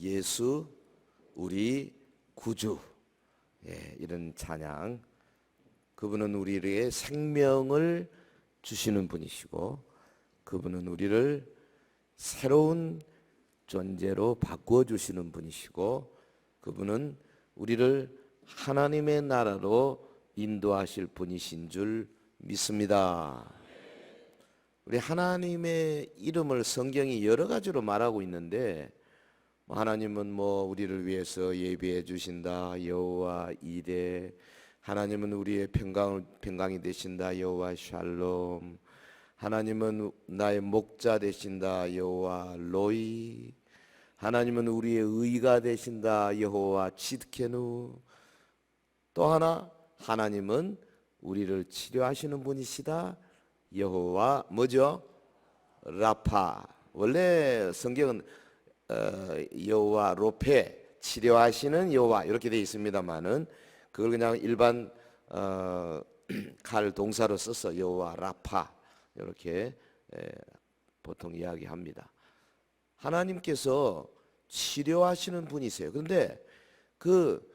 예수 우리 구주, 이런 찬양. 그분은 우리에게 생명을 주시는 분이시고 그분은 우리를 새로운 존재로 바꾸어 주시는 분이시고 그분은 우리를 하나님의 나라로 인도하실 분이신 줄 믿습니다. 우리 하나님의 이름을 성경이 여러 가지로 말하고 있는데 하나님은 우리를 위해서 예비해 주신다 여호와 이레, 하나님은 우리의 평강이 되신다 여호와 샬롬, 하나님은 나의 목자 되신다 여호와 로이, 하나님은 우리의 의가 되신다 여호와 칫케누, 또 하나 하나님은 우리를 치료하시는 분이시다 여호와 뭐죠? 라파. 원래 성경은 여호와 로페, 치료하시는 여호와 이렇게 되어 있습니다만은 그걸 그냥 일반 칼 동사로 써서 여호와 라파 이렇게 보통 이야기합니다. 하나님께서 치료하시는 분이세요. 그런데 그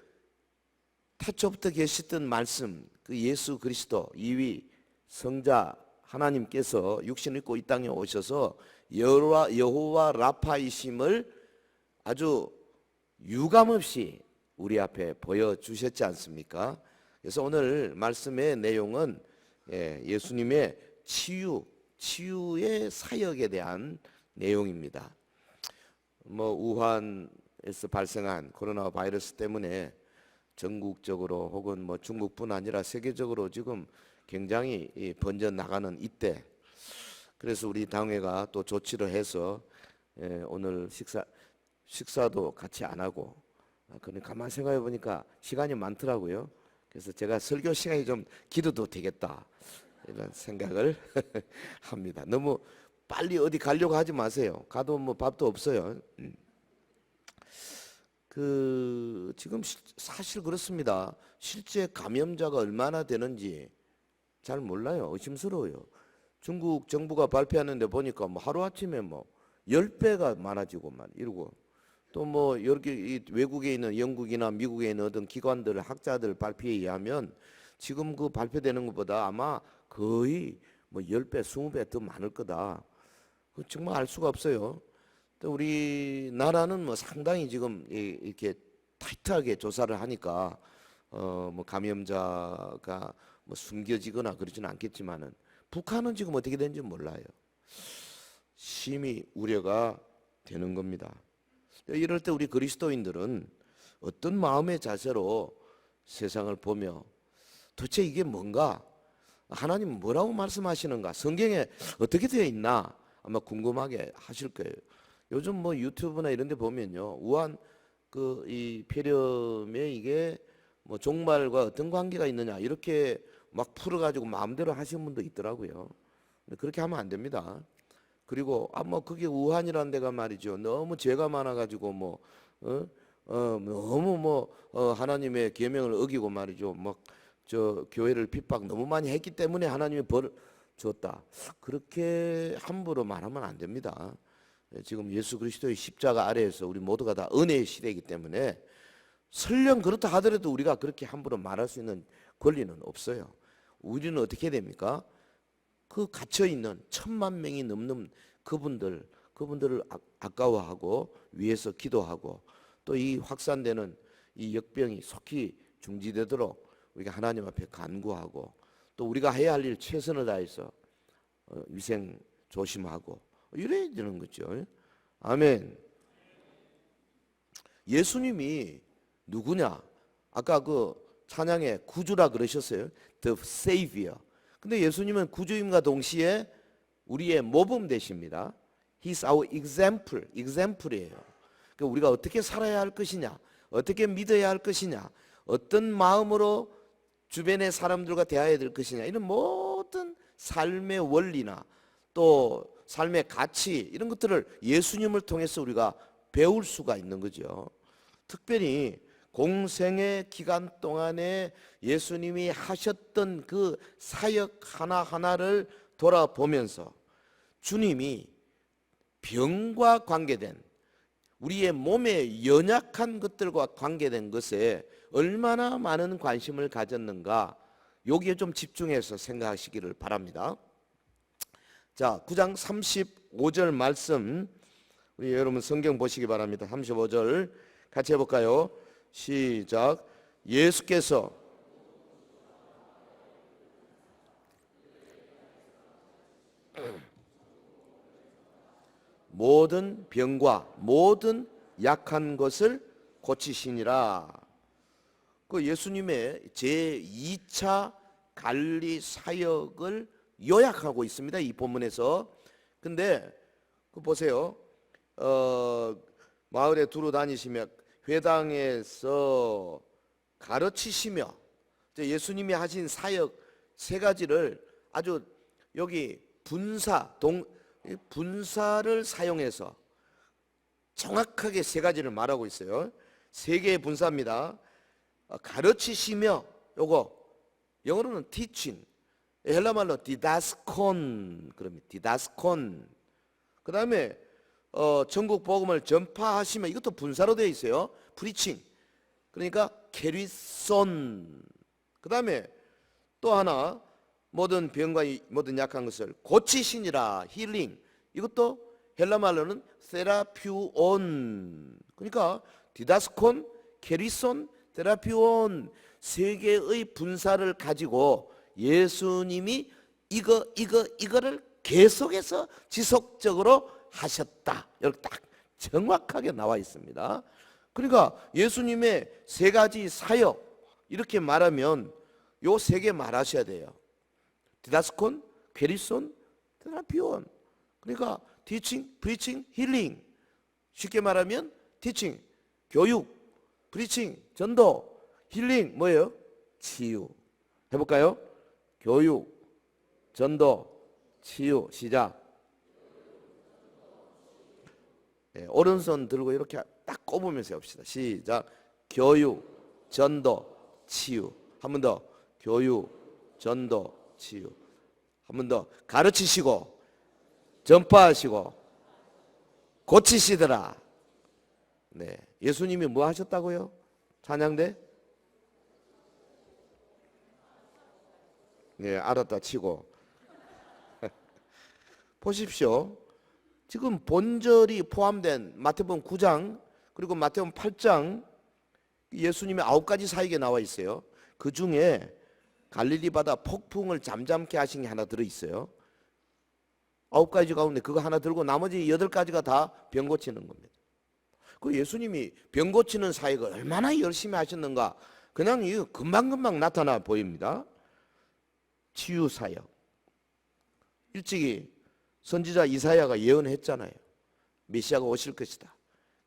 태초부터 계시던 말씀, 그 예수 그리스도 이위 성자 하나님께서 육신을 입고 이 땅에 오셔서 여호와 라파이심을 아주 유감없이 우리 앞에 보여주셨지 않습니까? 그래서 오늘 말씀의 내용은 예수님의 치유의 사역에 대한 내용입니다. 우한에서 발생한 코로나 바이러스 때문에 전국적으로 혹은 중국뿐 아니라 세계적으로 지금 굉장히 번져나가는 이때, 그래서 우리 당회가 또 조치를 해서 오늘 식사도 같이 안 하고, 그런데 가만 생각해 보니까 시간이 많더라고요. 그래서 제가 설교 시간이 좀 길어도 되겠다 이런 생각을 합니다. 너무 빨리 어디 가려고 하지 마세요. 가도 밥도 없어요. 지금 사실 그렇습니다. 실제 감염자가 얼마나 되는지 잘 몰라요. 의심스러워요. 중국 정부가 발표하는데 보니까 하루아침에 10배가 많아지고 이러고, 또 여기 외국에 있는 영국이나 미국에 있는 어떤 기관들 학자들 발표에 의하면 지금 그 발표되는 것보다 아마 거의 10배, 20배 더 많을 거다. 정말 알 수가 없어요. 또 우리나라는 상당히 지금 이렇게 타이트하게 조사를 하니까 감염자가 숨겨지거나 그러지는 않겠지만은 북한은 지금 어떻게 되는지 몰라요. 심히 우려가 되는 겁니다. 이럴 때 우리 그리스도인들은 어떤 마음의 자세로 세상을 보며 도대체 이게 뭔가, 하나님 뭐라고 말씀하시는가, 성경에 어떻게 되어 있나 아마 궁금하게 하실 거예요. 요즘 유튜브나 이런 데 보면요, 우한 이 폐렴에 이게 종말과 어떤 관계가 있느냐 이렇게 풀어가지고 마음대로 하시는 분도 있더라고요. 근데 그렇게 하면 안 됩니다. 그리고 그게 우한이라는 데가 말이죠, 너무 죄가 많아가지고 너무 하나님의 계명을 어기고 말이죠, 교회를 핍박 너무 많이 했기 때문에 하나님이 벌을 줬다, 그렇게 함부로 말하면 안 됩니다. 지금 예수 그리스도의 십자가 아래에서 우리 모두가 다 은혜의 시대이기 때문에 설령 그렇다 하더라도 우리가 그렇게 함부로 말할 수 있는 권리는 없어요. 우리는 어떻게 됩니까? 그 갇혀있는 10,000명이 넘는 그분들을 아까워하고 위해서 기도하고, 또 이 확산되는 이 역병이 속히 중지되도록 우리가 하나님 앞에 간구하고, 또 우리가 해야 할 일 최선을 다해서 위생 조심하고 이래야 되는 거죠. 아멘. 예수님이 누구냐? 아까 그 찬양에 구주라 그러셨어요. The Savior. 근데 예수님은 구주임과 동시에 우리의 모범 되십니다. He's our example. example이에요. 그러니까 우리가 어떻게 살아야 할 것이냐, 어떻게 믿어야 할 것이냐, 어떤 마음으로 주변의 사람들과 대해야 될 것이냐, 이런 모든 삶의 원리나 또 삶의 가치, 이런 것들을 예수님을 통해서 우리가 배울 수가 있는 거죠. 특별히 공생의 기간 동안에 예수님이 하셨던 그 사역 하나하나를 돌아보면서 주님이 병과 관계된, 우리의 몸의 연약한 것들과 관계된 것에 얼마나 많은 관심을 가졌는가, 여기에 좀 집중해서 생각하시기를 바랍니다. 자, 9장 35절 말씀, 우리 여러분 성경 보시기 바랍니다. 35절 같이 해볼까요? 시작. 예수께서 모든 병과 모든 약한 것을 고치시니라. 그 예수님의 제2차 갈리 사역을 요약하고 있습니다, 이 본문에서. 근데 그 보세요. 마을에 두루 다니시며 회당에서 가르치시며, 예수님이 하신 사역 세 가지를 아주 여기 분사를 사용해서 정확하게 세 가지를 말하고 있어요. 세 개의 분사입니다. 가르치시며, 요거 영어로는 teaching, 헬라말로 디다스콘, 그러면 디다스콘. 그 다음에 전국 복음을 전파하시며, 이것도 분사로 되어 있어요. preaching, 그러니까 캐리손. 그 다음에 또 하나, 모든 병과 모든 약한 것을 고치시니라, 힐링. 이것도 헬라말로는 세라피온. 그러니까 디다스콘, 캐리손, 세라피온, 세 개의 분사를 가지고 예수님이 이거를 계속해서 지속적으로 하셨다, 이렇게 딱 정확하게 나와 있습니다. 그러니까 예수님의 세 가지 사역, 이렇게 말하면 요 세 개 말하셔야 돼요. 디다스콘, 캐리손, 테라피온. 그러니까 티칭, 프리칭, 힐링. 쉽게 말하면 티칭, 교육, 프리칭, 전도, 힐링, 뭐예요? 치유. 해볼까요? 교육, 전도, 치유. 시작. 네, 오른손 들고 이렇게 딱 꼽으면서 해봅시다. 시작. 교육, 전도, 치유. 한 번 더. 교육, 전도, 치유. 한 번 더. 가르치시고 전파하시고 고치시더라. 네, 예수님이 뭐 하셨다고요? 찬양대? 네, 알았다 치고. 보십시오. 지금 본절이 포함된 마태복음 9장 그리고 마태복음 8장, 예수님의 9가지 사역에 나와 있어요. 그 중에 갈릴리 바다 폭풍을 잠잠케 하신 게 하나 들어있어요. 9가지 가운데 그거 하나 들고 나머지 8가지가 다 병 고치는 겁니다. 그 예수님이 병 고치는 사역을 얼마나 열심히 하셨는가, 그냥 이거 금방금방 나타나 보입니다. 치유 사역. 일찍이 선지자 이사야가 예언했잖아요. 메시아가 오실 것이다.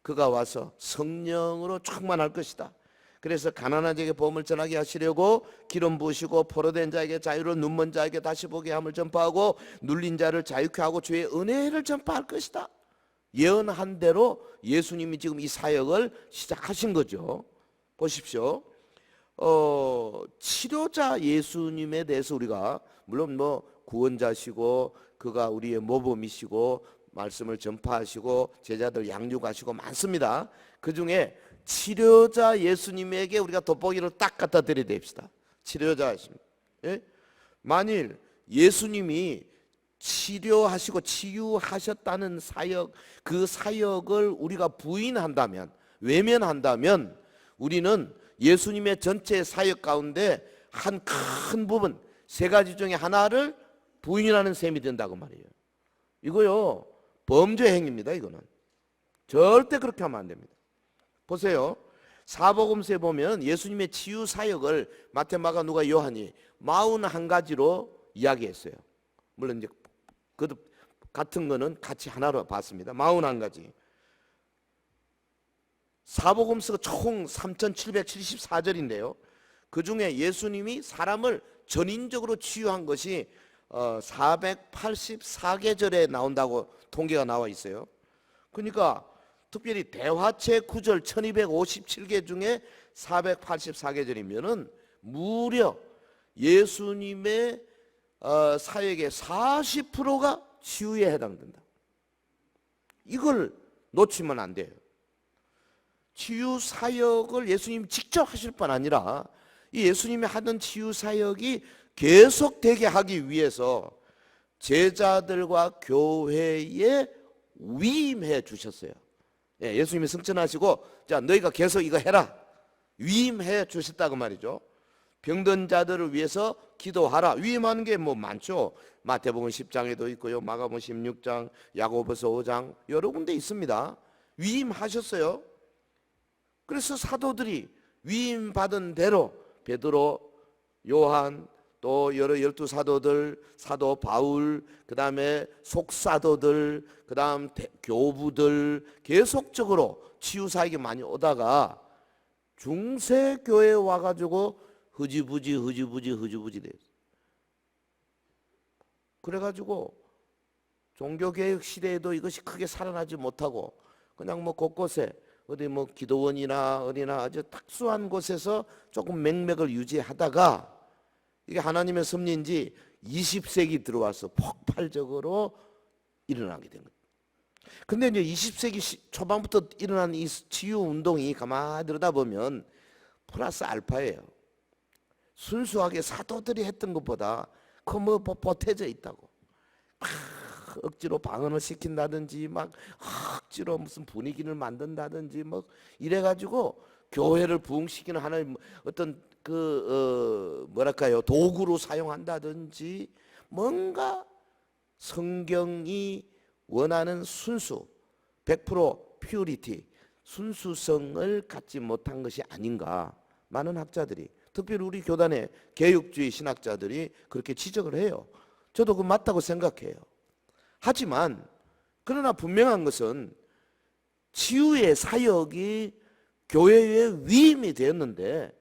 그가 와서 성령으로 충만할 것이다. 그래서 가난한 자에게 복음을 전하게 하시려고 기름 부으시고 포로된 자에게 자유를, 눈먼 자에게 다시 보게 함을 전파하고 눌린 자를 자유케 하고 주의 은혜를 전파할 것이다. 예언한 대로 예수님이 지금 이 사역을 시작하신 거죠. 보십시오. 치료자 예수님에 대해서 우리가 물론 뭐 구원자시고 그가 우리의 모범이시고 말씀을 전파하시고 제자들 양육하시고 많습니다. 그 중에 치료자 예수님에게 우리가 돋보기를 딱 갖다 드려야 됩시다. 치료자 예수님. 예? 만일 예수님이 치료하시고 치유하셨다는 사역, 그 사역을 우리가 부인한다면, 외면한다면, 우리는 예수님의 전체 사역 가운데 한 큰 부분, 세 가지 중에 하나를 부인하는 셈이 된다고 말이에요. 이거요, 범죄 행위입니다. 이거는 절대 그렇게 하면 안 됩니다. 보세요. 사복음서에 보면 예수님의 치유 사역을 마태, 마가, 누가, 요한이 41가지로 이야기했어요. 물론 이제 그 같은 거는 같이 하나로 봤습니다. 41가지. 사복음서가 총 3774절인데요. 그 중에 예수님이 사람을 전인적으로 치유한 것이 484계절에 나온다고 통계가 나와 있어요. 그러니까 특별히 대화체 구절 1257개 중에 484계절이면은 무려 예수님의 사역의 40%가 치유에 해당된다. 이걸 놓치면 안 돼요. 치유 사역을 예수님이 직접 하실 뿐 아니라 이 예수님이 하던 치유 사역이 계속되게 하기 위해서 제자들과 교회에 위임해 주셨어요. 예수님이 승천하시고 자 너희가 계속 이거 해라 위임해 주셨다고 말이죠. 병든 자들을 위해서 기도하라. 위임하는 게 뭐 많죠. 마태복음 10장에도 있고요, 마가복음 16장, 야고보서 5장 여러 군데 있습니다. 위임하셨어요. 그래서 사도들이 위임받은 대로 베드로, 요한, 또 여러 12사도들, 사도 바울, 그 다음에 속사도들, 그 다음 교부들 계속적으로 치유사역이 많이 오다가 중세교회에 와가지고 흐지부지 됐어요. 그래가지고 종교개혁 시대에도 이것이 크게 살아나지 못하고 그냥 뭐 곳곳에 어디 뭐 기도원이나 어디나 아주 특수한 곳에서 조금 맥락을 유지하다가 이게 하나님의 섭리인지 20세기 들어와서 폭발적으로 일어나게 된 거예요. 근데 이제 20세기 초반부터 일어난 이 치유 운동이 가만히 들여다보면 플러스 알파예요. 순수하게 사도들이 했던 것보다 뭐 보태져 있다고. 억지로 방언을 시킨다든지 막 억지로 무슨 분위기를 만든다든지 뭐 이래가지고 교회를 부흥시키는 하나의 어떤 뭐랄까요 도구로 사용한다든지 뭔가 성경이 원하는 순수 100% 퓨리티 순수성을 갖지 못한 것이 아닌가. 많은 학자들이 특별히 우리 교단의 개혁주의 신학자들이 그렇게 지적을 해요. 저도 그 맞다고 생각해요. 하지만 그러나 분명한 것은 치유의 사역이 교회에 위임이 되었는데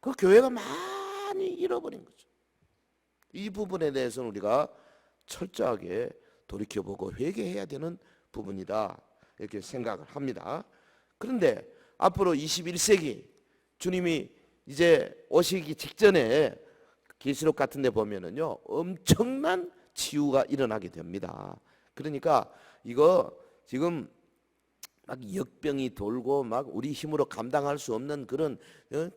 그 교회가 많이 잃어버린 거죠. 이 부분에 대해서는 우리가 철저하게 돌이켜보고 회개해야 되는 부분이다 이렇게 생각을 합니다. 그런데 앞으로 21세기 주님이 이제 오시기 직전에 계시록 같은 데 보면은요 엄청난 치유가 일어나게 됩니다. 그러니까 이거 지금 막 역병이 돌고 막 우리 힘으로 감당할 수 없는 그런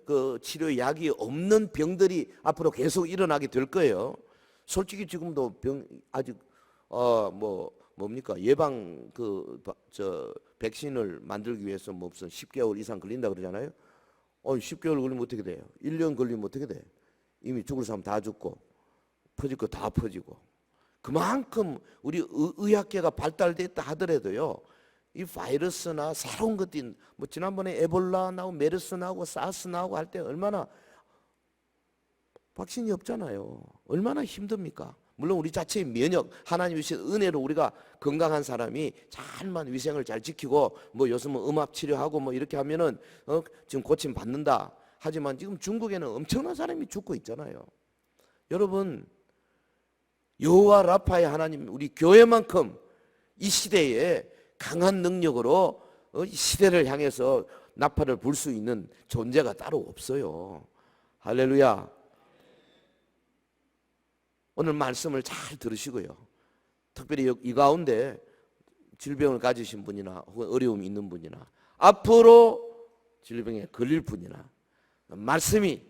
그 치료약이 없는 병들이 앞으로 계속 일어나게 될 거예요. 솔직히 지금도 병 아직 뭡니까 예방 백신을 만들기 위해서 뭐 무슨 10개월 이상 걸린다 그러잖아요. 10개월 걸리면 어떻게 돼요? 1년 걸리면 어떻게 돼? 이미 죽을 사람 다 죽고 퍼질 거 다 퍼지고 그만큼 우리 의학계가 발달됐다 하더라도요 이 바이러스나 새로운 것들이 뭐 지난번에 에볼라 나오고 메르스 나오고 사스 나오고 할 때 얼마나 백신이 없잖아요. 얼마나 힘듭니까? 물론 우리 자체의 면역 하나님이 주신 은혜로 우리가 건강한 사람이 잘만 위생을 잘 지키고 뭐 요즘은 음압 치료하고 뭐 이렇게 하면은 지금 고침 받는다. 하지만 지금 중국에는 엄청난 사람이 죽고 있잖아요. 여러분 여호와 라파의 하나님 우리 교회만큼 이 시대에 강한 능력으로 시대를 향해서 나팔을 불 수 있는 존재가 따로 없어요. 할렐루야. 오늘 말씀을 잘 들으시고요. 특별히 이 가운데 질병을 가지신 분이나 혹은 어려움이 있는 분이나 앞으로 질병에 걸릴 분이나 말씀이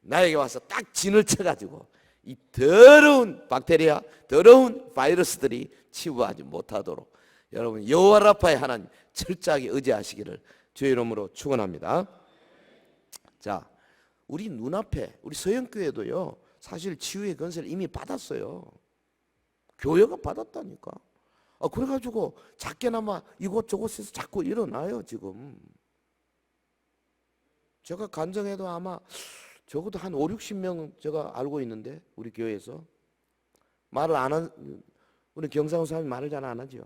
나에게 와서 딱 진을 쳐가지고 이 더러운 박테리아, 더러운 바이러스들이 치유하지 못하도록 여러분 여호와 라파의 하나님 철저하게 의지하시기를 주의 이름으로 축원합니다. 자, 우리 눈앞에 우리 서영교회도요 사실 치유의 건설을 이미 받았어요. 교회가 받았다니까. 그래가지고 작게나마 이곳저곳에서 자꾸 일어나요 지금. 제가 간증해도 아마 적어도 한 5, 60명 제가 알고 있는데 우리 교회에서 말을 안 한 우리 경상도 사람이 말을 잘 안 하죠.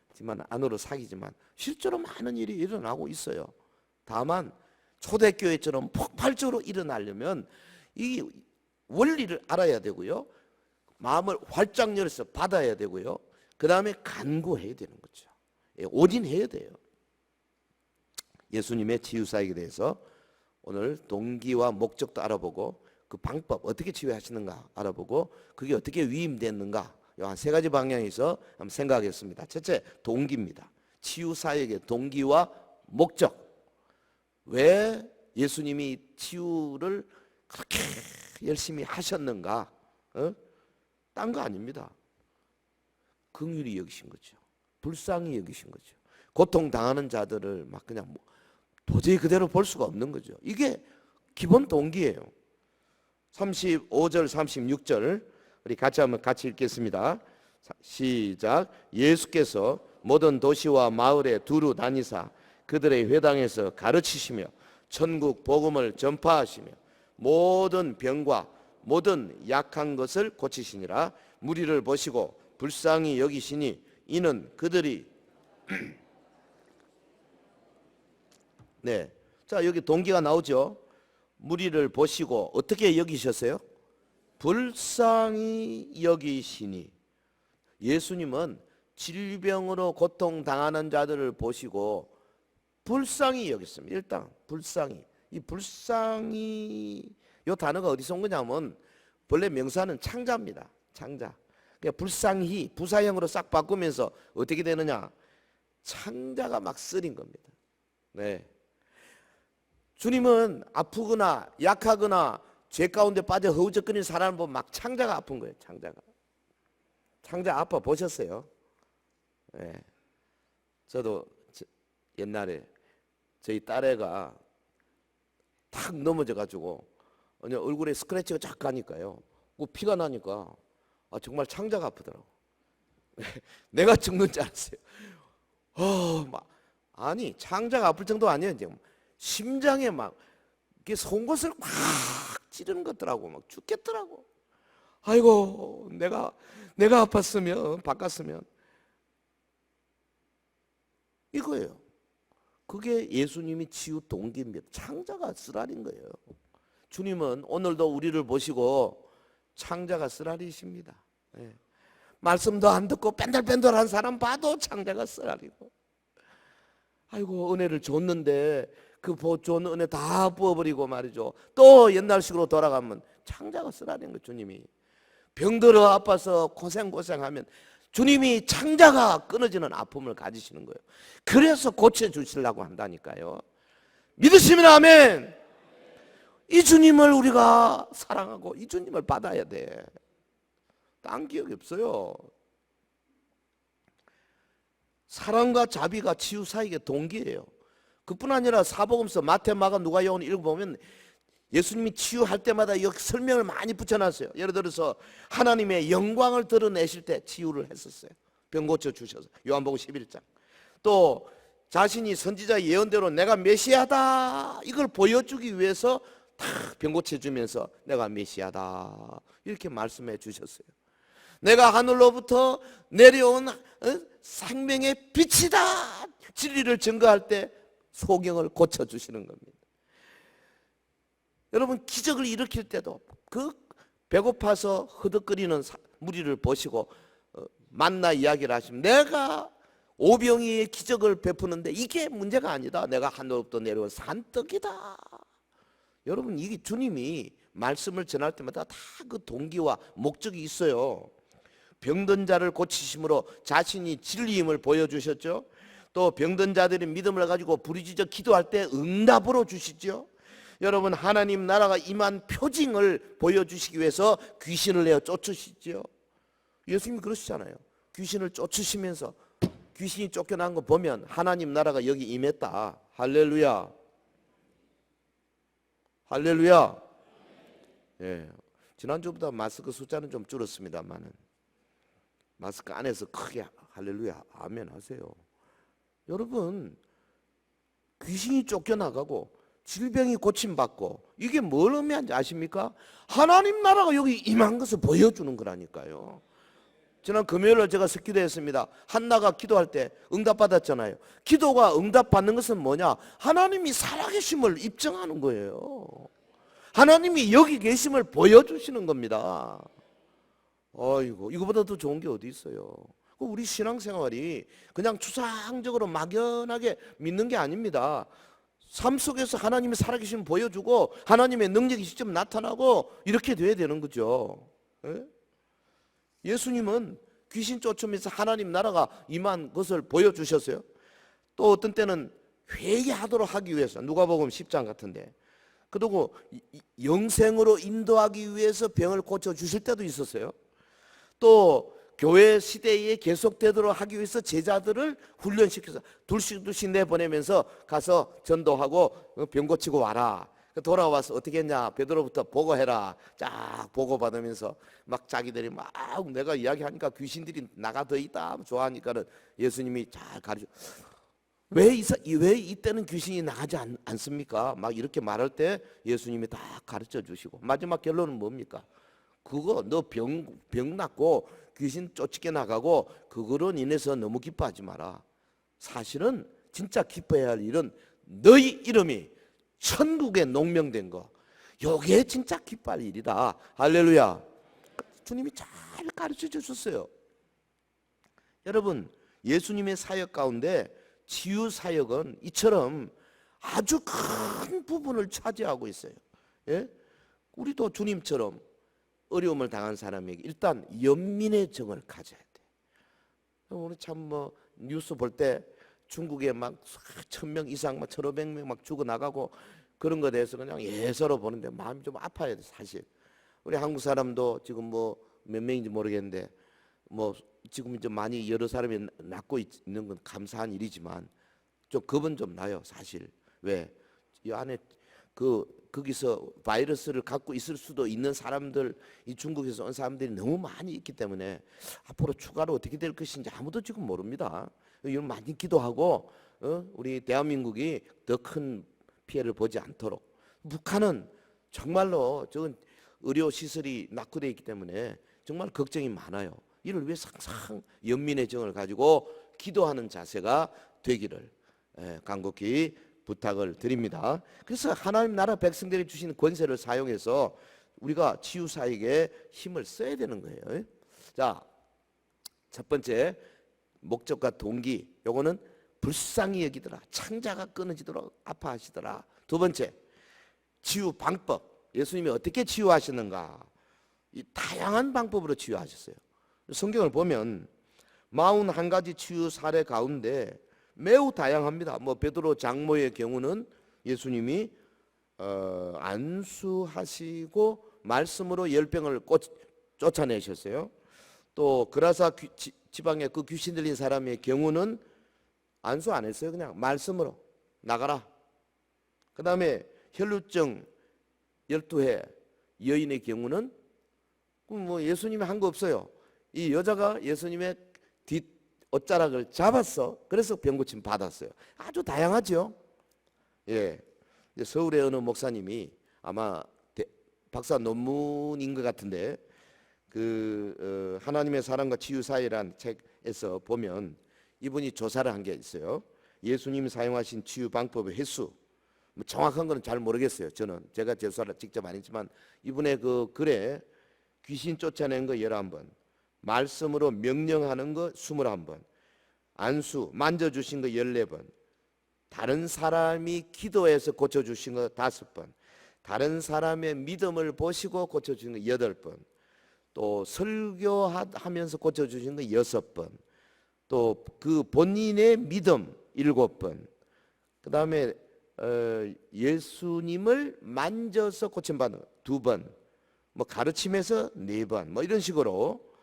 하지만 안으로 사귀지만 실제로 많은 일이 일어나고 있어요. 다만 초대교회처럼 폭발적으로 일어나려면 이 원리를 알아야 되고요. 마음을 활짝 열어서 받아야 되고요. 그 다음에 간구해야 되는 거죠. 올인해야 돼요. 예수님의 치유사역에 대해서 오늘 동기와 목적도 알아보고 그 방법 어떻게 치유하시는가 알아보고 그게 어떻게 위임됐는가 한 세 가지 방향에서 한번 생각하겠습니다. 첫째 동기입니다. 치유사역의 동기와 목적. 왜 예수님이 치유를 그렇게 열심히 하셨는가? 딴 거 아닙니다. 긍휼히 여기신 거죠. 불쌍히 여기신 거죠. 고통당하는 자들을 막 그냥 도저히 그대로 볼 수가 없는 거죠. 이게 기본 동기예요. 35절 36절 우리 같이 읽겠습니다. 시작. 예수께서 모든 도시와 마을에 두루 다니사 그들의 회당에서 가르치시며 천국 복음을 전파하시며 모든 병과 모든 약한 것을 고치시니라. 무리를 보시고 불쌍히 여기시니 이는 그들이 네. 자, 여기 동기가 나오죠. 무리를 보시고 어떻게 여기셨어요? 불쌍히 여기시니. 예수님은 질병으로 고통당하는 자들을 보시고 불쌍히 여겼습니다. 일단 불쌍히. 이 불쌍히 이 단어가 어디서 온 거냐면 본래 명사는 창자입니다. 창자. 그러니까 불쌍히 부사형으로 싹 바꾸면서 어떻게 되느냐? 창자가 막 쓰린 겁니다. 네. 주님은 아프거나 약하거나 죄 가운데 빠져 허우적거리는 사람을 보면 막 창자가 아픈 거예요. 창자가. 창자 아파 보셨어요? 네. 저도 옛날에 저희 딸애가 탁 넘어져가지고 얼굴에 스크래치가 쫙 가니까요. 피가 나니까 정말 창자가 아프더라고. 내가 죽는 줄 알았어요. 아니 창자가 아플 정도 아니에요. 지금 심장에 막 이렇게 송곳을 막 찌르는 것더라고. 막 죽겠더라고. 아이고 내가 아팠으면 바꿨으면 이거예요. 그게 예수님이 치유 동기입니다. 창자가 쓰라린 거예요. 주님은 오늘도 우리를 보시고 창자가 쓰라리십니다. 네. 말씀도 안 듣고 뺀들뺀들한 사람 봐도 창자가 쓰라리고. 아이고 은혜를 줬는데 그 좋은 은혜 다 부어버리고 말이죠. 또 옛날식으로 돌아가면 창자가 쓰라린 거예요. 주님이 병들어 아파서 고생하면 주님이 창자가 끊어지는 아픔을 가지시는 거예요. 그래서 고쳐주시려고 한다니까요. 믿으시면 아멘. 이 주님을 우리가 사랑하고 이 주님을 받아야 돼. 딴 기억이 없어요. 사랑과 자비가 치유 사역의 동기예요. 그뿐 아니라 사복음서 마태, 마가, 누가, 요한 읽어보면 예수님이 치유할 때마다 여기 설명을 많이 붙여놨어요. 예를 들어서 하나님의 영광을 드러내실 때 치유를 했었어요. 병 고쳐주셔서 요한복음 11장. 또 자신이 선지자 예언대로 내가 메시아다 이걸 보여주기 위해서 다 병 고쳐주면서 내가 메시아다 이렇게 말씀해 주셨어요. 내가 하늘로부터 내려온 생명의 빛이다 진리를 증거할 때 소경을 고쳐주시는 겁니다. 여러분 기적을 일으킬 때도 그 배고파서 허덕거리는 무리를 보시고 만나 이야기를 하시면 내가 오병이의 기적을 베푸는데 이게 문제가 아니다. 내가 하늘로부터 내려온 산떡이다. 여러분 이게 주님이 말씀을 전할 때마다 다 그 동기와 목적이 있어요. 병든 자를 고치심으로 자신이 진리임을 보여주셨죠. 또 병든 자들이 믿음을 가지고 부르짖어 기도할 때 응답으로 주시죠. 여러분 하나님 나라가 임한 표징을 보여주시기 위해서 귀신을 내어 쫓으시죠. 예수님이 그러시잖아요. 귀신을 쫓으시면서 귀신이 쫓겨난 거 보면 하나님 나라가 여기 임했다. 할렐루야. 할렐루야. 예. 지난주보다 마스크 숫자는 좀 줄었습니다만은 마스크 안에서 크게 할렐루야 아멘 하세요. 여러분 귀신이 쫓겨나가고 질병이 고침받고 이게 뭘 의미하는지 아십니까? 하나님 나라가 여기 임한 것을 보여주는 거라니까요. 지난 금요일날 제가 기도했습니다. 한나가 기도할 때 응답받았잖아요. 기도가 응답받는 것은 뭐냐? 하나님이 살아계심을 입증하는 거예요. 하나님이 여기 계심을 보여주시는 겁니다. 어이구 이거보다 더 좋은 게 어디 있어요. 우리 신앙생활이 그냥 추상적으로 막연하게 믿는 게 아닙니다. 삶 속에서 하나님의 살아계심을 보여주고 하나님의 능력이 직접 나타나고 이렇게 돼야 되는 거죠. 예? 예수님은 귀신 쫓으면서 하나님 나라가 임한 것을 보여주셨어요. 또 어떤 때는 회개하도록 하기 위해서, 누가복음 10장 같은데, 그리고 영생으로 인도하기 위해서 병을 고쳐주실 때도 있었어요. 또 교회 시대에 계속되도록 하기 위해서 제자들을 훈련시켜서 둘씩 내보내면서 가서 전도하고 병 고치고 와라. 돌아와서 어떻게 했냐, 베드로부터 보고해라. 쫙 보고받으면서 막 자기들이 막 내가 이야기하니까 귀신들이 나가 더 있다 좋아하니까는 예수님이 잘 가르쳐. 왜 이때는 귀신이 나가지 않습니까? 막 이렇게 말할 때 예수님이 다 가르쳐 주시고, 마지막 결론은 뭡니까? 그거 너 병 낫고 귀신 쫓게 나가고 그거로 인해서 너무 기뻐하지 마라. 사실은 진짜 기뻐해야 할 일은 너희 이름이 천국에 농명된 거, 요게 진짜 기뻐할 일이다. 할렐루야. 주님이 잘 가르쳐 주셨어요. 여러분, 예수님의 사역 가운데 치유 사역은 이처럼 아주 큰 부분을 차지하고 있어요. 예? 우리도 주님처럼 어려움을 당한 사람에게 일단 연민의 정을 가져야 돼. 오늘 참 뉴스 볼 때 중국에 막 1000명 이상, 막 1500명 막 죽어 나가고 그런 거에 대해서 그냥 예서로 보는데 마음이 좀 아파요, 사실. 우리 한국 사람도 지금 몇 명인지 모르겠는데 지금 좀 많이 여러 사람이 낫고 있는 건 감사한 일이지만 좀 겁은 좀 나요, 사실. 왜? 이 안에 거기서 바이러스를 갖고 있을 수도 있는 사람들, 이 중국에서 온 사람들이 너무 많이 있기 때문에 앞으로 추가로 어떻게 될 것인지 아무도 지금 모릅니다. 이런 많이 기도하고 우리 대한민국이 더 큰 피해를 보지 않도록. 북한은 정말로 저건 의료 시설이 낙후되어 있기 때문에 정말 걱정이 많아요. 이를 위해서 항상 연민의 정을 가지고 기도하는 자세가 되기를 간곡히 부탁을 드립니다. 그래서 하나님 나라 백성들이 주신 권세를 사용해서 우리가 치유 사역에 힘을 써야 되는 거예요. 자, 첫 번째 목적과 동기, 요거는 불쌍히 여기더라. 창자가 끊어지도록 아파하시더라. 두 번째, 치유 방법. 예수님이 어떻게 치유하시는가? 이 다양한 방법으로 치유하셨어요. 성경을 보면 41가지 치유 사례 가운데 매우 다양합니다. 베드로 장모의 경우는 예수님이 안수하시고 말씀으로 열병을 쫓아내셨어요. 또 그라사 지방의 그 귀신 들린 사람의 경우는 안수 안 했어요. 그냥 말씀으로 나가라. 그 다음에 혈루증 12회 여인의 경우는 예수님이 한 거 없어요. 이 여자가 예수님의 뒷 옷자락을 잡았어. 그래서 병고침 받았어요. 아주 다양하죠. 예, 서울의 어느 목사님이 아마 박사 논문인 것 같은데 하나님의 사랑과 치유 사회라는 책에서 보면 이분이 조사를 한 게 있어요. 예수님이 사용하신 치유 방법의 횟수, 정확한 거는 잘 모르겠어요. 제가 조사를 직접 안 했지만 이분의 그 글에 귀신 쫓아낸 거 11번, 말씀으로 명령하는 거 21번, 안수 만져주신 거 14번, 다른 사람이 기도해서 고쳐주신 거 5번, 다른 사람의 믿음을 보시고 고쳐주신 거 8번, 또 설교하면서 고쳐주신 거 6번, 또 그 본인의 믿음 7번, 그 다음에 예수님을 만져서 고침받는 거 2번, 가르침에서 4번, 이런 식으로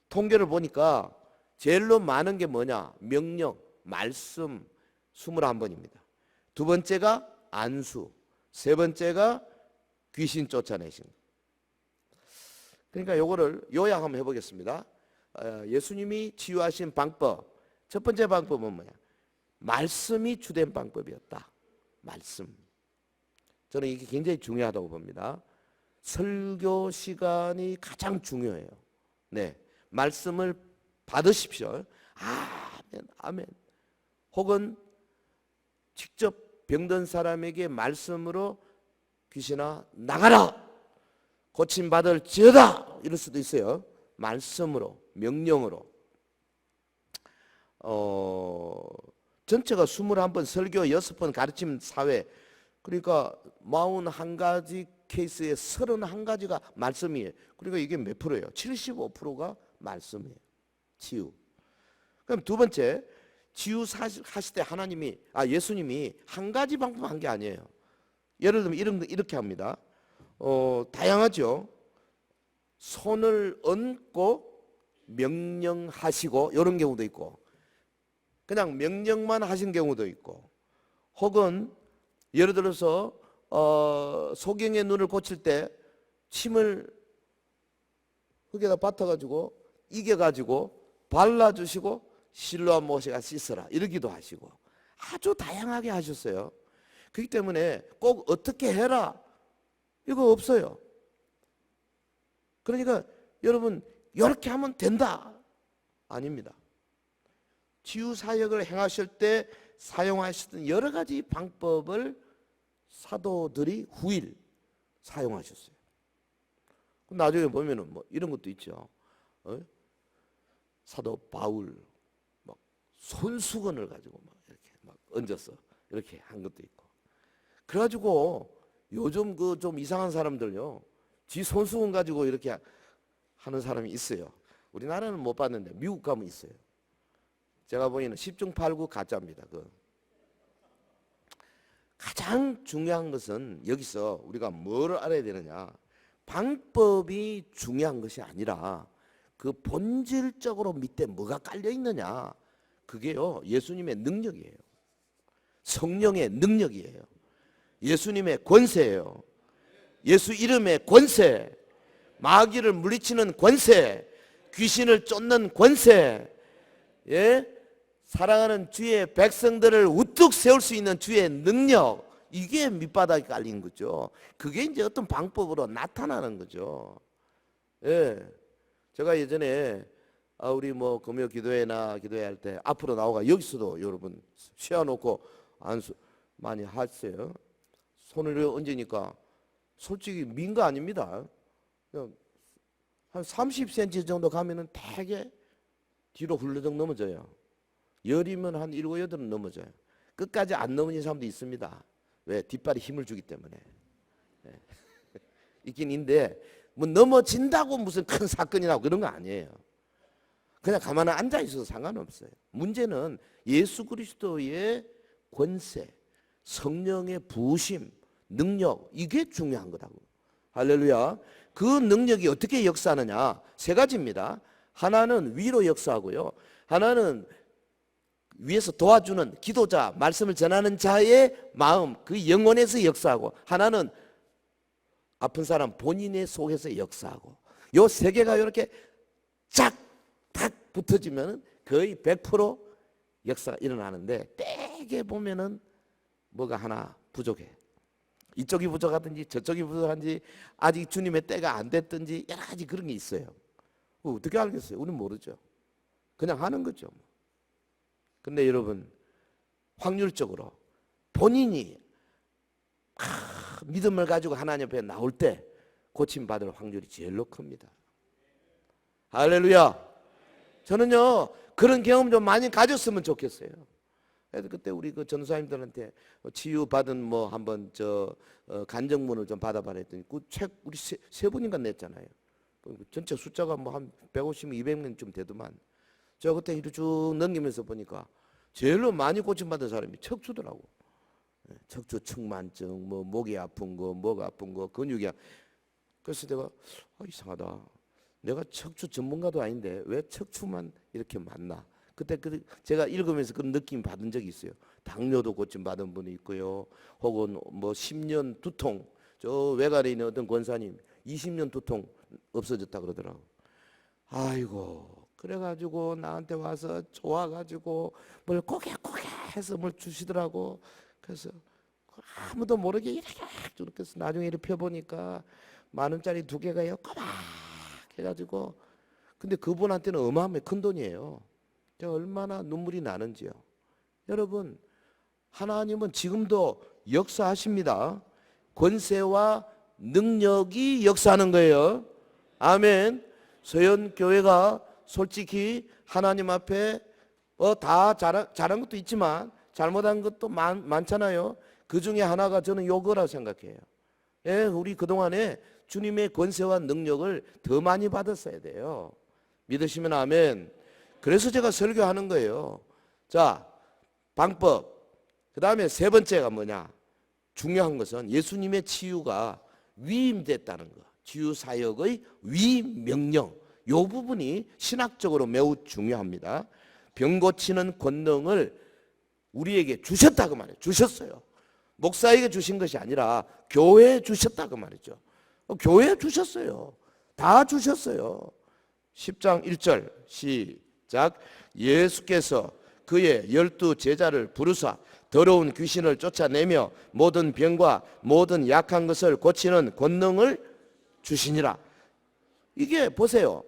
통계를 보니까 제일로 많은 게 뭐냐? 명령, 말씀 21번입니다. 두 번째가 안수, 세 번째가 귀신 쫓아내신 거. 그러니까 요거를 요약 한번 해보겠습니다. 예수님이 치유하신 방법, 첫 번째 방법은 뭐냐? 말씀이 주된 방법이었다. 말씀. 저는 이게 굉장히 중요하다고 봅니다. 설교 시간이 가장 중요해요. 네, 말씀을 받으십시오. 아멘, 아멘. 혹은 직접 병든 사람에게 말씀으로 귀신아 나가라, 고침받을지어다, 이럴 수도 있어요. 말씀으로, 명령으로. 전체가 21번, 설교 6번, 가르침 사회. 그러니까 41가지 케이스에 31가지가 말씀이에요. 그러니까 이게 몇 프로예요? 75%가 말씀이에요. 치유. 그럼 두 번째, 치유하실 때 예수님이 한 가지 방법 한 게 아니에요. 예를 들면 이렇게 합니다. 다양하죠. 손을 얹고 명령하시고 이런 경우도 있고, 그냥 명령만 하신 경우도 있고, 혹은 예를 들어서 소경의 눈을 고칠 때 침을 흙에다 밭아가지고 이겨가지고 발라주시고 실로암 못에가 씻어라 이러기도 하시고, 아주 다양하게 하셨어요. 그렇기 때문에 꼭 어떻게 해라 이거 없어요. 그러니까 여러분 이렇게 하면 된다 아닙니다. 치유 사역을 행하실 때 사용하셨던 여러 가지 방법을 사도들이 후일 사용하셨어요. 나중에 보면은 뭐 이런 것도 있죠. 사도 바울 막 손수건을 가지고 막 이렇게 막 얹어서 이렇게 한 것도 있고. 그래가지고 요즘 그 좀 이상한 사람들요, 지 손수건 가지고 이렇게 하는 사람이 있어요. 우리나라는 못 봤는데 미국 가면 있어요. 제가 보기에는 10중 8구 가짜입니다. 가장 중요한 것은 여기서 우리가 뭘 알아야 되느냐, 방법이 중요한 것이 아니라 그 본질적으로 밑에 뭐가 깔려 있느냐, 그게요 예수님의 능력이에요. 성령의 능력이에요. 예수님의 권세예요. 예수 이름의 권세, 마귀를 물리치는 권세, 귀신을 쫓는 권세, 사랑하는 주의 백성들을 우뚝 세울 수 있는 주의 능력, 이게 밑바닥에 깔린 거죠. 그게 이제 어떤 방법으로 나타나는 거죠. 제가 예전에 우리 뭐 금요 기도회나 기도회 할 때 앞으로 나오가 여기서도 여러분 세워놓고 안수 많이 하세요. 손을 얹으니까 솔직히 민 거 아닙니다. 그냥 한 30cm 정도 가면은 되게 뒤로 훌러덩 넘어져요. 열이면 한 7, 8은 넘어져요. 끝까지 안 넘어진 사람도 있습니다. 왜? 뒷발이 힘을 주기 때문에. 있긴 있는데 뭐 넘어진다고 무슨 큰 사건이 나고 그런 거 아니에요. 그냥 가만히 앉아 있어도 상관없어요. 문제는 예수 그리스도의 권세, 성령의 부으심, 능력, 이게 중요한 거라고. 할렐루야. 그 능력이 어떻게 역사하느냐, 세 가지입니다. 하나는 위로 역사하고요, 하나는 위에서 도와주는 기도자, 말씀을 전하는 자의 마음, 그 영혼에서 역사하고, 하나는 아픈 사람 본인의 속에서 역사하고, 요 세 개가 이렇게 쫙 탁 붙어지면 거의 100% 역사가 일어나는데, 때게 보면은 뭐가 하나 부족해. 이쪽이 부족하든지 저쪽이 부족한지 아직 주님의 때가 안 됐든지 여러 가지 그런 게 있어요. 어떻게 알겠어요? 우리는 모르죠. 그냥 하는 거죠. 근데 여러분, 확률적으로 본인이 믿음을 가지고 하나님 앞에 나올 때 고침받을 확률이 제일로 큽니다. 할렐루야. 저는요 그런 경험 좀 많이 가졌으면 좋겠어요. 그때 우리 그 전사님들한테 치유받은 뭐 한번 간증문을 좀 받아봐라 했더니 그 책 우리 세 분인가 냈잖아요. 전체 숫자가 뭐 한 150명, 200명쯤 되더만. 저 그때 이렇게 쭉 넘기면서 보니까 제일로 많이 고침받은 사람이 척추더라고. 척추 측만증, 뭐 목이 아픈 거, 뭐가 아픈 거, 근육이 그래서 내가 이상하다. 내가 척추 전문가도 아닌데 왜 척추만 이렇게 많나? 그때 제가 읽으면서 그런 느낌 받은 적이 있어요. 당뇨도 고침받은 분이 있고요. 혹은 뭐 10년 두통, 저 외관에 있는 어떤 권사님 20년 두통 없어졌다 그러더라고. 아이고, 그래가지고 나한테 와서 좋아가지고 뭘 고개 해서 뭘 주시더라고. 그래서 아무도 모르게 이렇게 해서 나중에 이렇게 펴보니까 10,000원짜리 2개가요 꼬박 해가지고, 근데 그분한테는 어마어마한 큰 돈이에요. 얼마나 눈물이 나는지요. 여러분, 하나님은 지금도 역사하십니다. 권세와 능력이 역사하는 거예요. 아멘. 서연교회가 솔직히 하나님 앞에 다 잘한 것도 있지만 잘못한 것도 많잖아요. 그 중에 하나가 저는 요거라고 생각해요. 우리 그동안에 주님의 권세와 능력을 더 많이 받았어야 돼요. 믿으시면 아멘. 그래서 제가 설교하는 거예요. 자, 방법. 그 다음에 세 번째가 뭐냐? 중요한 것은 예수님의 치유가 위임됐다는 거. 치유사역의 위임명령. 이 부분이 신학적으로 매우 중요합니다. 병 고치는 권능을 우리에게 주셨다 그 말이에요. 주셨어요. 목사에게 주신 것이 아니라 교회에 주셨다 그 말이죠. 교회에 주셨어요. 다 주셨어요. 10장 1절 시작. 예수께서 그의 12 제자를 부르사 더러운 귀신을 쫓아내며 모든 병과 모든 약한 것을 고치는 권능을 주시니라. 이게 보세요.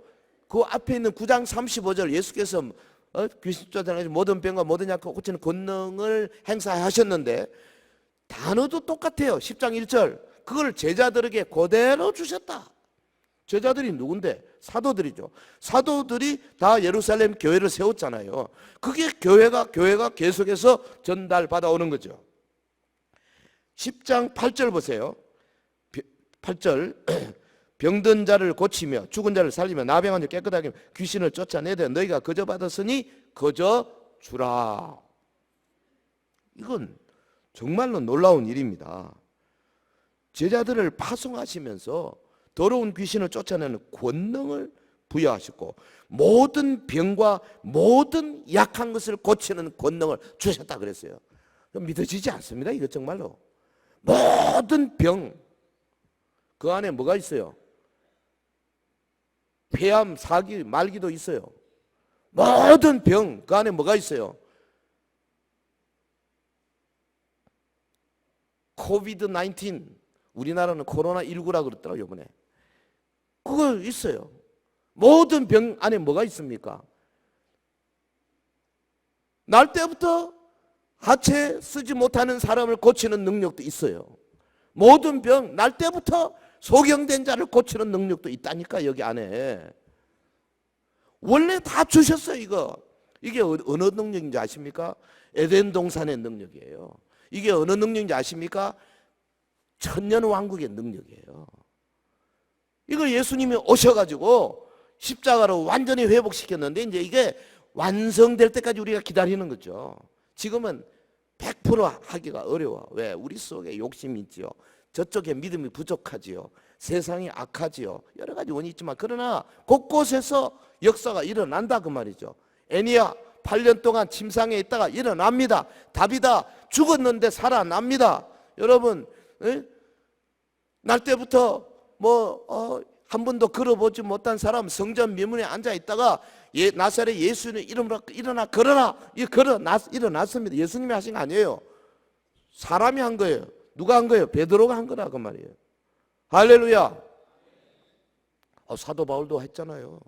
그 앞에 있는 9장 35절 예수께서 귀신 쫓아내서 모든 병과 모든 약한 고치는 권능을 행사하셨는데 단어도 똑같아요. 10장 1절 그걸 제자들에게 그대로 주셨다. 제자들이 누군데? 사도들이죠. 사도들이 다 예루살렘 교회를 세웠잖아요. 그게 교회가 계속해서 전달받아 오는 거죠. 10장 8절 보세요. 8절 병든 자를 고치며 죽은 자를 살리며 나병한 자 깨끗하게 하며 귀신을 쫓아내되 너희가 거저 받았으니 거저 주라. 이건 정말로 놀라운 일입니다. 제자들을 파송하시면서 더러운 귀신을 쫓아내는 권능을 부여하셨고 모든 병과 모든 약한 것을 고치는 권능을 주셨다 그랬어요. 믿어지지 않습니다. 이거 정말로. 모든 병, 그 안에 뭐가 있어요? 폐암, 사기, 말기도 있어요. 모든 병, 그 안에 뭐가 있어요? 코비드 19, 우리나라는 코로나19라고 그랬더라고요, 이번에. 그거 있어요. 모든 병 안에 뭐가 있습니까? 날 때부터 하체 쓰지 못하는 사람을 고치는 능력도 있어요. 모든 병, 날 때부터 소경된 자를 고치는 능력도 있다니까, 여기 안에. 원래 다 주셨어요, 이거. 이게 어느 능력인지 아십니까? 에덴 동산의 능력이에요. 이게 어느 능력인지 아십니까? 천년왕국의 능력이에요. 이걸 예수님이 오셔가지고 십자가로 완전히 회복시켰는데 이제 이게 완성될 때까지 우리가 기다리는 거죠. 지금은 100% 하기가 어려워. 왜? 우리 속에 욕심이 있지요. 저쪽에 믿음이 부족하지요. 세상이 악하지요. 여러 가지 원인이 있지만 그러나 곳곳에서 역사가 일어난다 그 말이죠. 애니야 8년 동안 침상에 있다가 일어납니다. 다비다 죽었는데 살아납니다. 여러분 날 때부터 한 번도 걸어보지 못한 사람 성전 미문에 앉아 있다가 나사렛 예수의 이름으로 일어나 걸어라. 일어났습니다. 예수님이 하신 거 아니에요. 사람이 한 거예요. 누가 한 거예요? 베드로가 한 거라 그 말이에요. 할렐루야. 사도 바울도 했잖아요.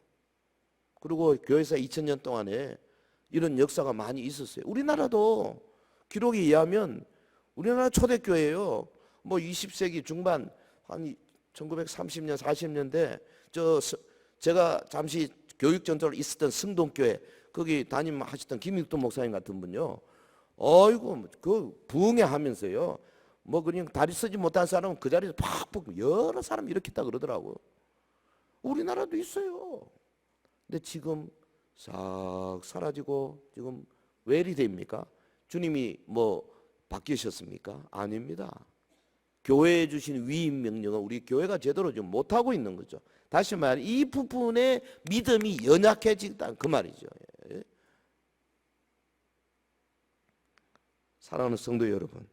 그리고 교회사 2000년 동안에 이런 역사가 많이 있었어요. 우리나라도 기록에 의하면 우리나라 초대교회예요. 20세기 중반 한 1930년 40년대 제가 잠시 교육 전도를 있었던 승동교회 거기 담임하셨던 김익돈 목사님 같은 분요. 어이구 그 부흥회하면서요. 그냥 다리 쓰지 못한 사람은 그 자리에서 팍 여러 사람 일으켰다 그러더라고요. 우리나라도 있어요. 근데 지금 싹 사라지고 지금 왜 이리 됩니까? 주님이 바뀌셨습니까? 아닙니다. 교회에 주신 위임 명령은 우리 교회가 제대로 좀 못하고 있는 거죠. 다시 말해 이 부분에 믿음이 연약해진다 그 말이죠. 사랑하는 성도 여러분,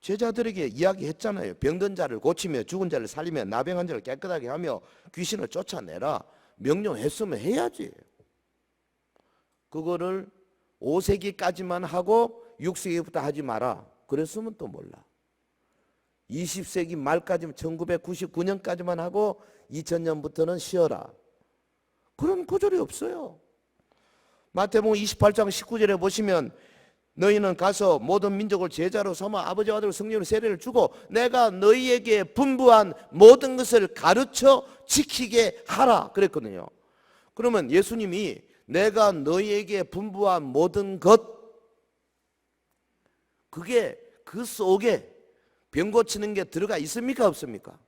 제자들에게 이야기했잖아요. 병든 자를 고치며 죽은 자를 살리며 나병한 자를 깨끗하게 하며 귀신을 쫓아내라. 명령했으면 해야지. 그거를 5세기까지만 하고 6세기부터 하지 마라. 그랬으면 또 몰라. 20세기 말까지만 1999년까지만 하고 2000년부터는 쉬어라. 그런 구절이 없어요. 마태복음 28장 19절에 보시면 너희는 가서 모든 민족을 제자로 삼아 아버지와 아들 성령으로 세례를 주고 내가 너희에게 분부한 모든 것을 가르쳐 지키게 하라 그랬거든요. 그러면 예수님이 내가 너희에게 분부한 모든 것 그게 그 속에 병 고치는 게 들어가 있습니까 없습니까?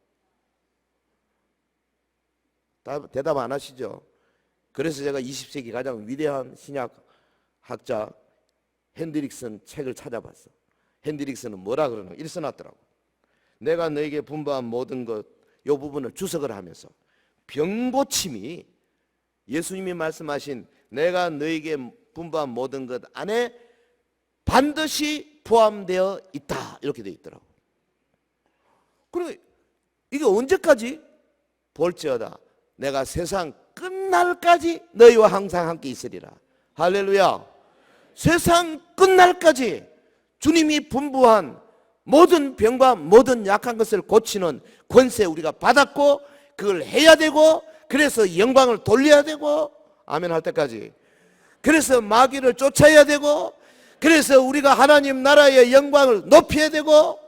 대답 안 하시죠? 그래서 제가 20세기 가장 위대한 신약학자 핸드릭슨 책을 찾아봤어. 핸드릭슨은 뭐라 그러는 이렇게 써놨더라고. 내가 너에게 분부한 모든 것, 이 부분을 주석을 하면서 병고침이 예수님이 말씀하신 내가 너에게 분부한 모든 것 안에 반드시 포함되어 있다 이렇게 되어 있더라고. 그리고 이게 언제까지? 볼지어다 내가 세상 끝날까지 너희와 항상 함께 있으리라. 할렐루야. 세상 끝날까지 주님이 분부한 모든 병과 모든 약한 것을 고치는 권세 우리가 받았고 그걸 해야 되고 그래서 영광을 돌려야 되고 아멘 할 때까지 그래서 마귀를 쫓아야 되고 그래서 우리가 하나님 나라의 영광을 높여야 되고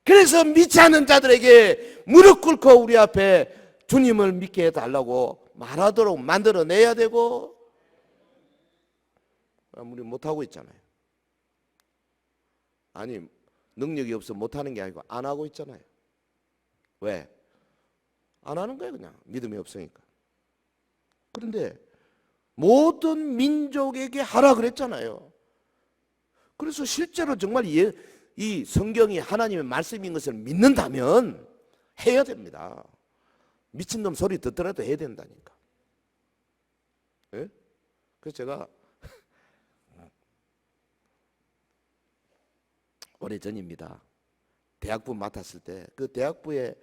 그래서 믿지 않는 자들에게 무릎 꿇고 우리 앞에 주님을 믿게 해달라고 말하도록 만들어내야 되고 우리 못하고 있잖아요. 아니 능력이 없어 못하는 게 아니고 안 하고 있잖아요. 왜? 안 하는 거예요. 그냥 믿음이 없으니까. 그런데 모든 민족에게 하라 그랬잖아요. 그래서 실제로 정말 이 성경이 하나님의 말씀인 것을 믿는다면 해야 됩니다. 미친놈 소리 듣더라도 해야 된다니까. 예? 그래서 제가 오래전입니다. 대학부 맡았을 때 그 대학부에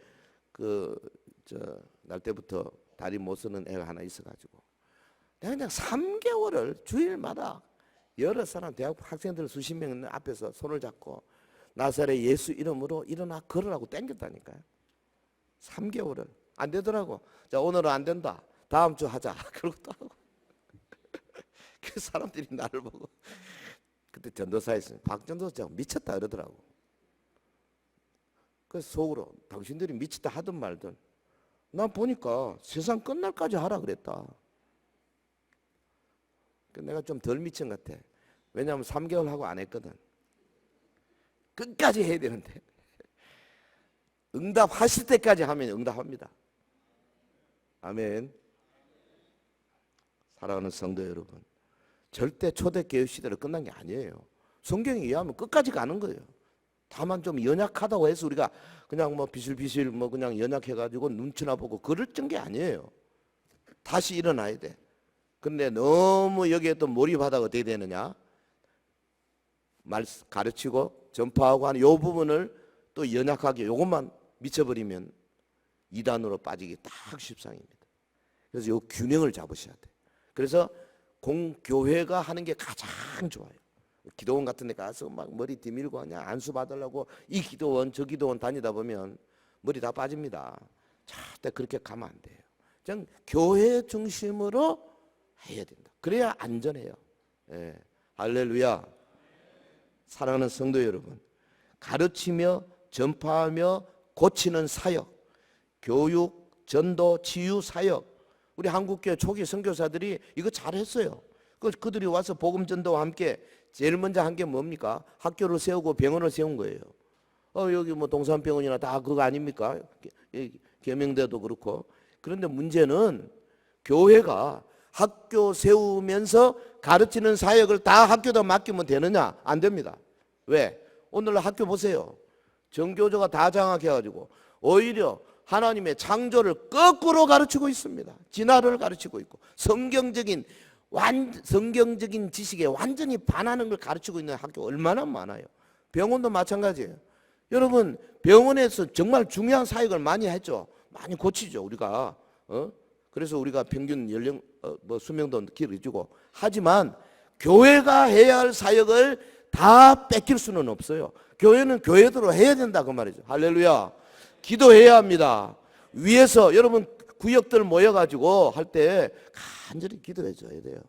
날 때부터 다리 못 쓰는 애가 하나 있어가지고 내가 그냥 3개월을 주일마다 여러 사람 대학 학생들 수십 명 앞에서 손을 잡고 나사렛 예수 이름으로 일어나 걸으라고 땡겼다니까요. 3개월을 안 되더라고. 자 오늘은 안 된다. 다음 주 하자. 그러고 또 하고. 그 사람들이 나를 보고 그때 전도사에서 박전도사 미쳤다 그러더라고. 그래서 속으로 당신들이 미쳤다 하든 말든 난 보니까 세상 끝날까지 하라 그랬다. 내가 좀 덜 미친 것 같아. 왜냐하면 3개월 하고 안 했거든. 끝까지 해야 되는데 응답하실 때까지 하면 응답합니다. 아멘. 사랑하는 성도 여러분, 절대 초대교회 시대로 끝난 게 아니에요. 성경에 의하면 끝까지 가는 거예요. 다만 좀 연약하다고 해서 우리가 그냥 뭐 비실비실 뭐 그냥 연약해가지고 눈치나 보고 그럴 게 아니에요. 다시 일어나야 돼. 근데 너무 여기에 또 몰입하다가 어떻게 되느냐? 가르치고 전파하고 하는 요 부분을 또 연약하게 요것만 미쳐버리면 이단으로 빠지기 딱 십상입니다. 그래서 요 균형을 잡으셔야 돼. 그래서 공교회가 하는 게 가장 좋아요. 기도원 같은 데 가서 막 머리 뒤밀고 그냥 안수 받으려고 이 기도원 저 기도원 다니다 보면 머리 다 빠집니다. 절대 그렇게 가면 안 돼요. 그냥 교회 중심으로 해야 된다. 그래야 안전해요. 예. 할렐루야. 사랑하는 성도 여러분, 가르치며 전파하며 고치는 사역, 교육, 전도, 치유 사역, 우리 한국교회 초기 선교사들이 이거 잘했어요. 그들이 와서 복음 전도와 함께 제일 먼저 한 게 뭡니까? 학교를 세우고 병원을 세운 거예요. 여기 뭐 동산병원이나 다 그거 아닙니까? 계명대도 그렇고. 그런데 문제는 교회가 학교 세우면서 가르치는 사역을 다 학교다 맡기면 되느냐? 안 됩니다. 왜? 오늘날 학교 보세요. 정교조가 다 장악해가지고 오히려 하나님의 창조를 거꾸로 가르치고 있습니다. 진화를 가르치고 있고 성경적인 지식에 완전히 반하는 걸 가르치고 있는 학교 얼마나 많아요. 병원도 마찬가지예요. 여러분 병원에서 정말 중요한 사역을 많이 했죠. 많이 고치죠 우리가. 그래서 우리가 평균 연령 수명도 길어지고 하지만 교회가 해야 할 사역을 다 뺏길 수는 없어요. 교회는 교회대로 해야 된다 그 말이죠. 할렐루야. 기도해야 합니다. 위에서 여러분 구역들 모여가지고 할 때 간절히 기도해 줘야 돼요.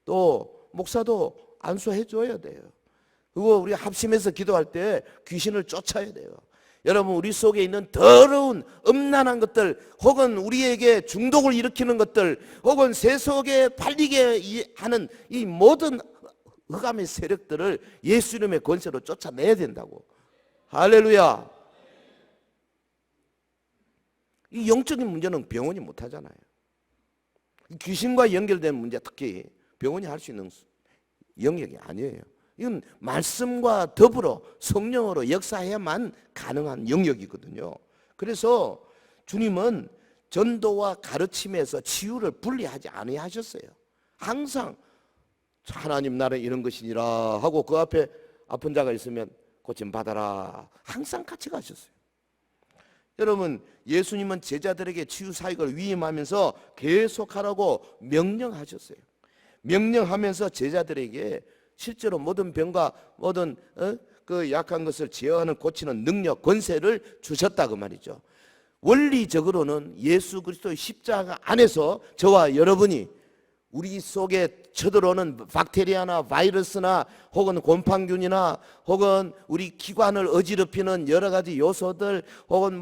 또 목사도 안수해 줘야 돼요. 그리고 우리 합심해서 기도할 때 귀신을 쫓아야 돼요. 여러분 우리 속에 있는 더러운 음란한 것들 혹은 우리에게 중독을 일으키는 것들 혹은 세속에 팔리게 하는 이 모든 흑암의 세력들을 예수 이름의 권세로 쫓아내야 된다고. 할렐루야. 이 영적인 문제는 병원이 못하잖아요. 귀신과 연결된 문제 특히 병원이 할 수 있는 영역이 아니에요. 이건 말씀과 더불어 성령으로 역사해야만 가능한 영역이거든요. 그래서 주님은 전도와 가르침에서 치유를 분리하지 아니하셨어요. 항상 하나님 나라는 이런 것이니라 하고 그 앞에 아픈 자가 있으면 고침 받아라 항상 같이 가셨어요. 여러분, 예수님은 제자들에게 치유 사역을 위임하면서 계속하라고 명령하셨어요. 명령하면서 제자들에게 실제로 모든 병과 모든 그 약한 것을 제어하는 고치는 능력, 권세를 주셨다 그 말이죠. 원리적으로는 예수 그리스도의 십자가 안에서 저와 여러분이 우리 속에 쳐들어오는 박테리아나 바이러스나 혹은 곰팡균이나 혹은 우리 기관을 어지럽히는 여러 가지 요소들 혹은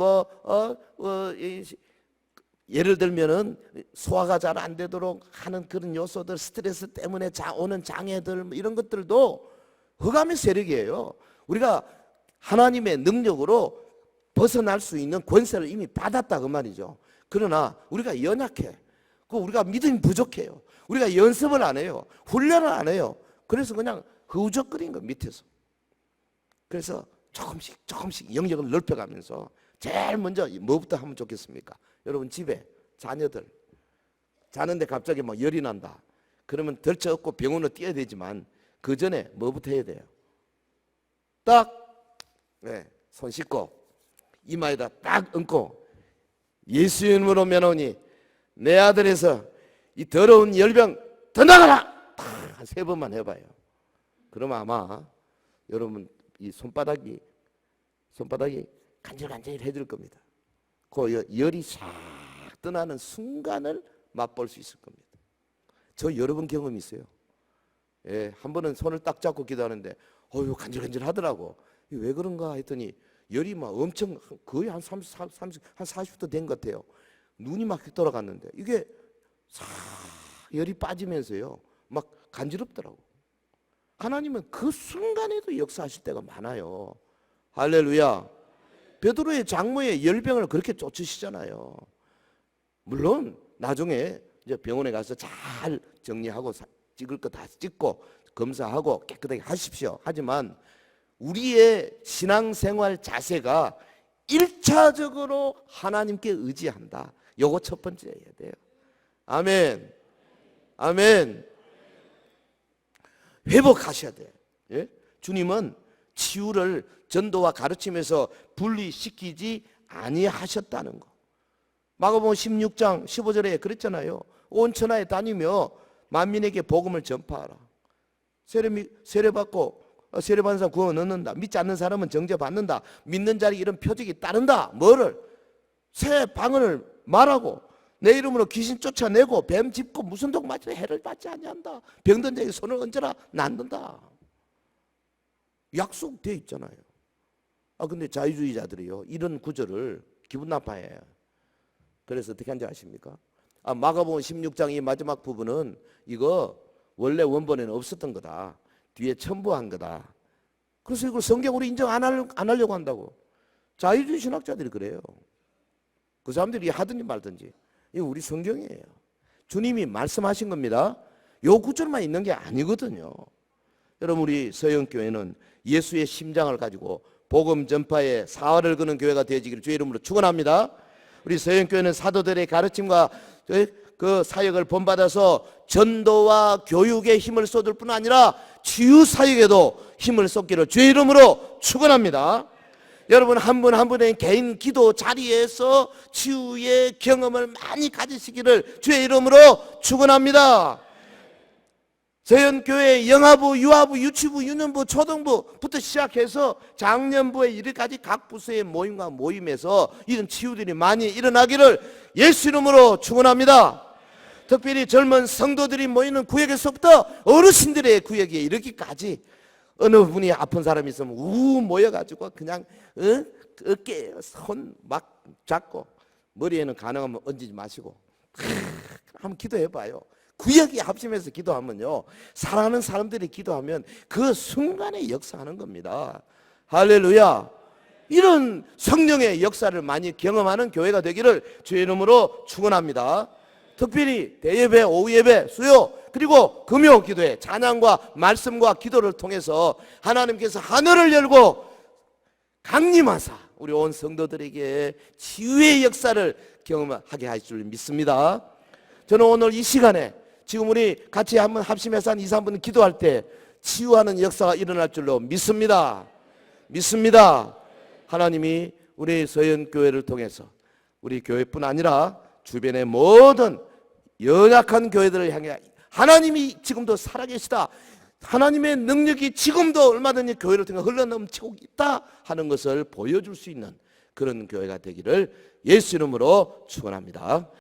예를 들면은 소화가 잘 안 되도록 하는 그런 요소들, 스트레스 때문에 오는 장애들 이런 것들도 흑암의 세력이에요. 우리가 하나님의 능력으로 벗어날 수 있는 권세를 이미 받았다 그 말이죠. 그러나 우리가 연약해. 우리가 믿음이 부족해요. 우리가 연습을 안 해요. 훈련을 안 해요. 그래서 그냥 흐우적거리는 거 밑에서. 그래서 조금씩 영역을 넓혀가면서 제일 먼저 뭐부터 하면 좋겠습니까? 여러분 집에 자녀들 자는데 갑자기 막 열이 난다. 그러면 덜쳐업고 병원으로 뛰어야 되지만 그 전에 뭐부터 해야 돼요? 손 씻고 이마에다 딱 얹고 예수 이름으로 면하오니 내 아들에서 이 더러운 열병 떠나가라! 한 3번만 해봐요. 그러면 아마 여러분 이 손바닥이 간질간질해질 겁니다. 그 열이 싹 떠나는 순간을 맛볼 수 있을 겁니다. 저 여러 번 경험이 있어요. 예, 한 번은 손을 딱 잡고 기도하는데 간질간질 하더라고. 왜 그런가 했더니 열이 막 엄청 거의 한 40도 된 것 같아요. 눈이 막 돌아갔는데 이게 싹 열이 빠지면서요 막 간지럽더라고. 하나님은 그 순간에도 역사하실 때가 많아요. 할렐루야. 베드로의 장모의 열병을 그렇게 쫓으시잖아요. 물론 나중에 이제 병원에 가서 잘 정리하고 찍을 거 다 찍고 검사하고 깨끗하게 하십시오. 하지만 우리의 신앙생활 자세가 1차적으로 하나님께 의지한다. 요거 첫 번째 해야 돼요. 아멘. 아멘. 회복하셔야 돼요. 예? 주님은 치유를 전도와 가르침에서 분리시키지 아니하셨다는 거. 마가복음 16장 15절에 그랬잖아요. 온 천하에 다니며 만민에게 복음을 전파하라. 세례받고 세례받는 사람 구원 얻는다. 믿지 않는 사람은 정죄받는다. 믿는 자에게 이런 표적이 따른다. 뭐를? 새 방언을 말하고 내 이름으로 귀신 쫓아내고 뱀 짚고 무슨 독 맞으려 해를 받지 아니한다. 병든 자에게 손을 얹어라 낫는다. 약속되어 있잖아요. 근데 자유주의자들이요 이런 구절을 기분 나빠해요. 그래서 어떻게 한지 아십니까? 마가복음 16장 이 마지막 부분은 이거 원래 원본에는 없었던 거다. 뒤에 첨부한 거다. 그래서 이걸 성경으로 인정 안 하려고 한다고. 자유주의 신학자들이 그래요. 그 사람들이 하든지 말든지. 이거 우리 성경이에요. 주님이 말씀하신 겁니다. 요 구절만 있는 게 아니거든요. 여러분 우리 서영교회는 예수의 심장을 가지고 복음 전파에 사활을 거는 교회가 되어지기를 주의 이름으로 축원합니다. 우리 서영교회는 사도들의 가르침과 그 사역을 본받아서 전도와 교육에 힘을 쏟을 뿐 아니라 치유 사역에도 힘을 쏟기를 주의 이름으로 축원합니다. 여러분 한 분 한 분의 개인 기도 자리에서 치유의 경험을 많이 가지시기를 주의 이름으로 축원합니다. 서현교회 영화부, 유아부, 유치부, 유년부, 초등부부터 시작해서 장년부에 이르기까지 각 부서의 모임과 모임에서 이런 치유들이 많이 일어나기를 예수 이름으로 축원합니다. 특별히 젊은 성도들이 모이는 구역에서부터 어르신들의 구역에 이르기까지 어느 분이 아픈 사람이 있으면 모여가지고 그냥 어깨에 손 막 잡고 머리에는 가능하면 얹지 마시고 한번 기도해봐요. 구역이 합심해서 기도하면요 사랑하는 사람들이 기도하면 그 순간에 역사하는 겁니다. 할렐루야. 이런 성령의 역사를 많이 경험하는 교회가 되기를 주의 이름으로 축원합니다. 특별히 대예배, 오후 예배, 수요 그리고 금요 기도회 찬양과 말씀과 기도를 통해서 하나님께서 하늘을 열고 강림하사 우리 온 성도들에게 치유의 역사를 경험하게 하실 줄 믿습니다. 저는 오늘 이 시간에 지금 우리 같이 한번 합심해서 한 2, 3분 기도할 때 치유하는 역사가 일어날 줄로 믿습니다. 하나님이 우리 서현교회를 통해서 우리 교회뿐 아니라 주변의 모든 연약한 교회들을 향해 하나님이 지금도 살아계시다, 하나님의 능력이 지금도 얼마든지 교회를 통해 흘러넘치고 있다 하는 것을 보여줄 수 있는 그런 교회가 되기를 예수 이름으로 축원합니다.